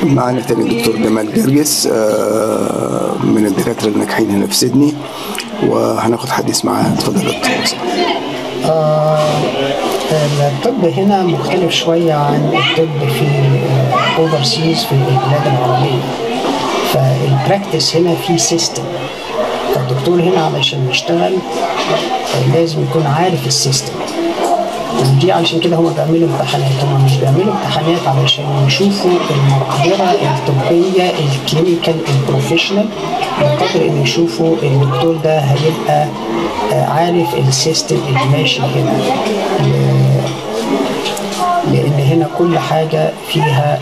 معنا تاني دكتور جمال جرجس من الدكاترة الناجحين هنا في سيدني، وهناخد حديث معاه. اتفضل يا دكتور. الطب هنا مختلف شوية عن الطب في اوفرسيز في البلاد العربية. فالبراكتس هنا في سيستم، فالدكتور هنا علشان يشتغل لازم يكون عارف السيستم، ودي علشان كده هم بيعملوا امتحانات. هم مش بيعملوا امتحانات علشان يشوفوا المقدرة الطبية الكلينيكال البروفيشنال، بقدر ان يشوفوا الدكتور ده هيبقى عارف السيستم اللي ماشي هنا، لان هنا كل حاجة فيها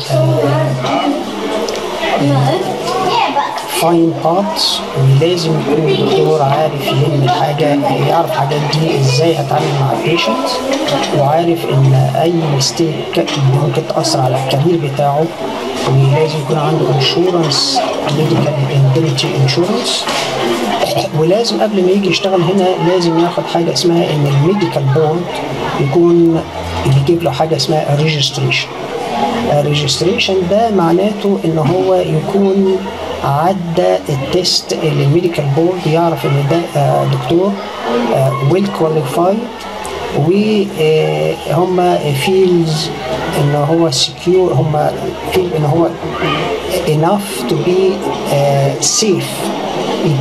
فاين بارتس، ولازم يكون الدكتور عارف يلم الحاجة، يعرف الحاجات دي ازاي هتعامل مع البيشنت، وعارف ان اي ميستيك ممكن تأثر على الكارير بتاعه، ولازم يكون عنده انشورنس، ميديكال اندمنتي انشورنس. ولازم قبل ما يجي يشتغل هنا لازم ياخد حاجة اسمها ان الميديكال بورد يكون بيجيب له حاجة اسمها ريجستريشن. الريجستريشن ده معناته ان هو يكون عدى التست للميديكال بورد، يعرف ان ده دكتور ويل كواليفايد، وهم فيلز ان هو سكيور، هم فيل ان هو enough to be safe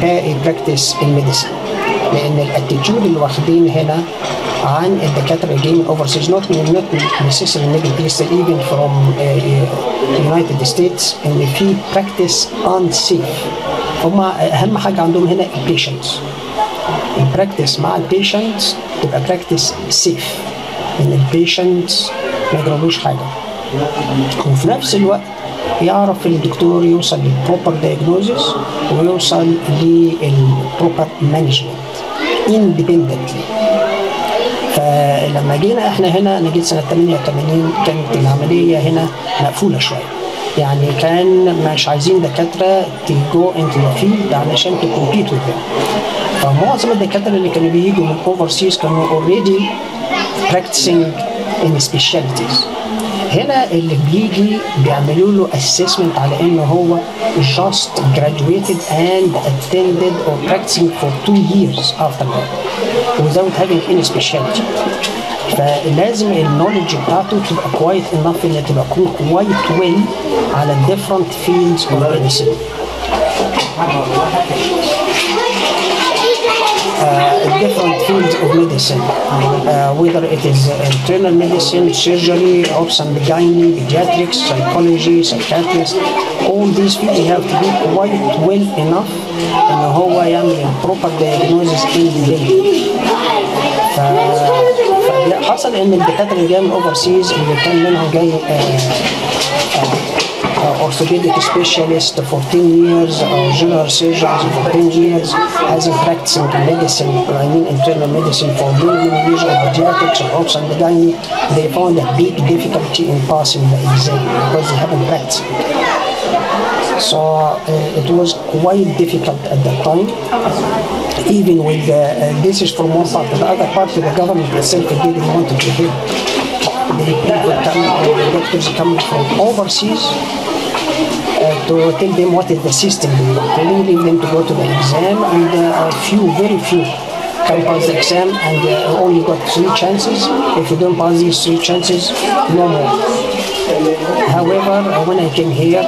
يبراكتس الميديسين. لان الاتيتيود اللي واخدين هنا عن الدكاتره جايين من اوفرسيز، not necessarily Middle East, even from United States، ان في براكتس unsafe. هم اهم حاجه عندهم هنا البيشنتس، البراكتس مع البيشنتس تبقى براكتس سيف، ان البيشنتس ما يجرالوش حاجه، وفي نفس الوقت يعرف الدكتور يوصل للبروبر دايجنوزيس ويوصل للبروبر مانجمنت اندبندنتلي. فلما جينا احنا هنا، انا جيت سنه 88، كانت العمليه هنا مقفوله شويه، يعني كان مش عايزين دكاتره تجو انت الفيلد علشان تكومبيت وذ. فمعظم الدكاتره اللي كانوا بييجوا من اوفرسيز كانوا اوريدي براكتسنج ان سبيشاليتيز. هنا اللي بيجي بيعملوا له assessment على انه هو just graduated and attended or practicing for 2 years after that without having any specialty. فلازم النولج بتاعته تبقى quite enough ان تبقى quite well على different fields of medicine. Different fields of medicine, whether it is internal medicine, surgery, obs and gynae, pediatrics, psychology, psychiatrist, all these fields you have to be quite well enough ان هو يعمل proper diagnosis independently. فحصل ان الدكاتره اللي جايه من اوفرسيز اللي كان منهم جاي orthopedic specialist for 10 years or general surgeons for 10 years, having practicing medicine, I mean internal medicine for many years, or pediatrics or obs and gynae, they found a big difficulty in passing the exam because they haven't practiced. So it was quite difficult at that time. Even with this is from one part, the other part the government itself didn't want to help. The people coming, or the doctors coming from overseas, to tell them what is the system. They leave them to go to the exam, and very few can pass the exam, and only got 3 chances. If you don't pass these 3 chances, no more. However, when I came here,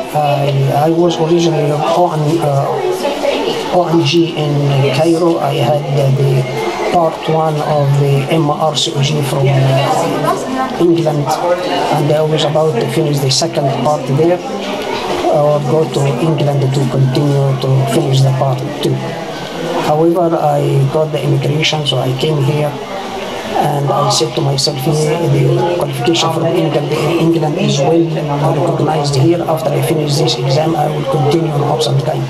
I was originally ONG in Cairo. I had the part 1 of the MRCOG from England, and I was about to finish the second part there, or go to England to continue to finish the part 2. However, I got the immigration, so I came here, and I said to myself, the qualification from England is well recognized here. After I finish this exam, I will continue on obs and gynae.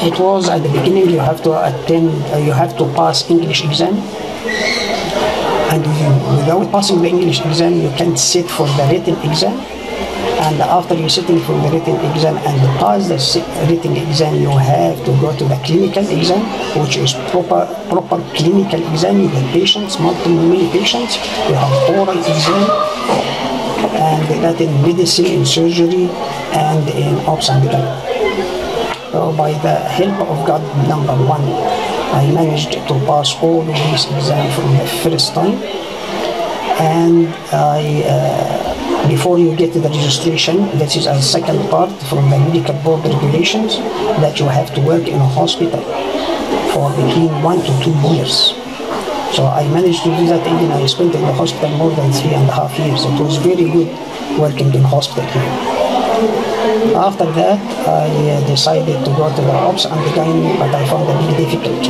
It was at the beginning you have to attend, you have to pass English exam, and without passing the English exam, you can't sit for the written exam. And after you're sitting for the written exam and pass the written exam, you have to go to the clinical exam, which is proper clinical exam with the patients, many patients. You have oral exam, and and that in medicine, in surgery, and in ops and gynae. So by the help of God, number one, I managed to pass all of these exams from the first time. And before you get to the registration, this is a second part from the medical board regulations, that you have to work in a hospital for between 1 to 2 years. So I managed to do that. Even I spent in the hospital more than 3.5 years. It was very good working in hospital here. After that, I decided to go to the ops and the gynae, but I found it very difficult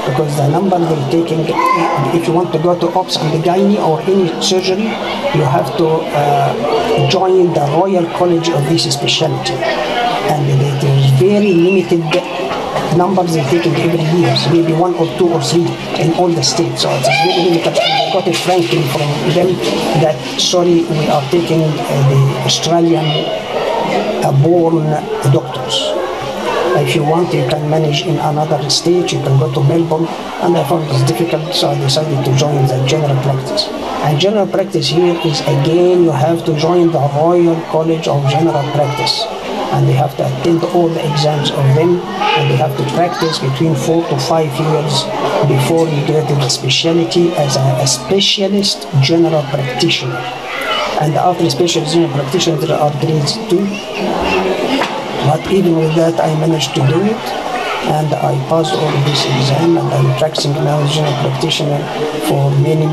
because the number they're taking, if you want to go to ops and the gynae or any surgery, you have to join the Royal College of this specialty. And it is very limited numbers they're taking every year, maybe 1 or 2 or 3 in all the states. So it's very limited. I got it frankly from them that, sorry, we are taking the Australian born doctors. If you want, you can manage in another state, you can go to Melbourne, and I found it difficult, so I decided to join the general practice. And general practice here is, again, you have to join the Royal College of General Practice, and they have to attend all the exams of them, and they have to practice between 4 to 5 years before you get to the specialty as a specialist general practitioner. And after specialist general practitioner, there are grades too. But even with that, I managed to do it, and I passed all of this exam, and I'm practicing now as general practitioner for many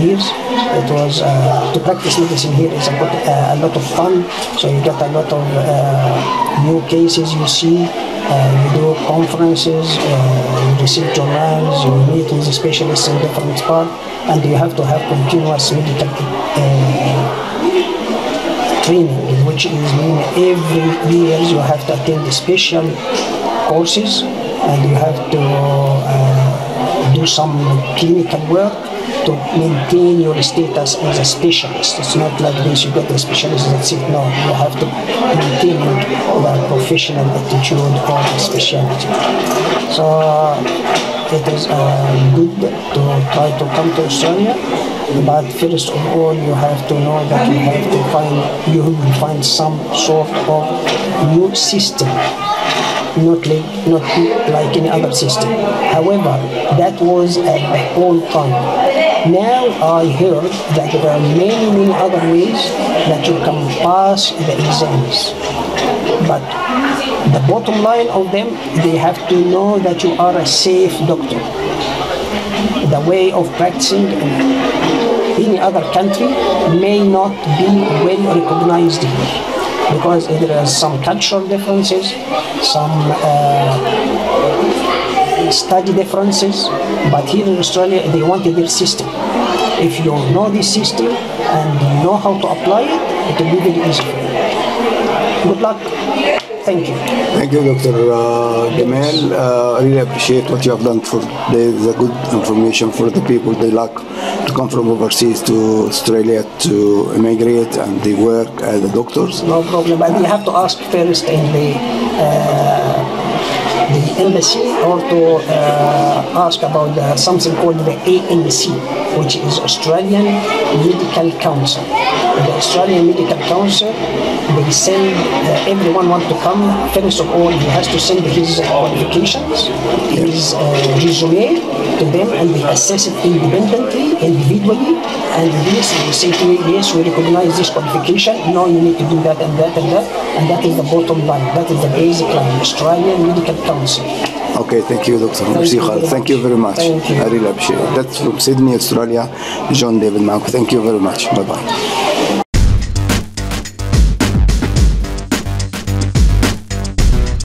years. It was to practice medicine here is a lot of fun. So you get a lot of new cases you see. You do conferences, you receive journals, you meet with the specialists in different parts, and you have to have continuous medical training, which is mean every year you have to attend special courses, and you have to do some clinical work to maintain your status as a specialist. It's not like this, you get a specialist, that's it. No, you have to maintain the professional attitude of the specialty. So it is good to try to come to Australia, but first of all, you have to know that you will find some sort of new system. Not like any other system. However, that was at the old time. Now I heard that there are many other ways that you can pass the exams. But the bottom line of them, they have to know that you are a safe doctor. The way of practicing in any other country may not be well recognized here, because there are some cultural differences, some study differences, but here in Australia they wanted their system. If you know this system and you know how to apply it, it will be very easy for you. Good luck. Thank you. Thank you, Dr. Jamal. I really appreciate what you have done for the good information for the people. They like to come from overseas to Australia to immigrate, and they work as doctors. No problem, but you have to ask first in the embassy, or to ask about something called the ANC, which is Australian Medical Council. The Australian Medical Council, they send everyone want to come. First of all, he has to send his qualifications, his resume to them, and they assess it independently, individually, and this they say to you, yes, we recognize this qualification, no, you need to do that and that and that, and that is the bottom line, that is the basic line, Australian Medical Council. Okay, thank you, Dr. Thank you very much. Thank you. I really appreciate it. That's from Sydney, Australia. John David معكم. Thank you very much. Bye bye.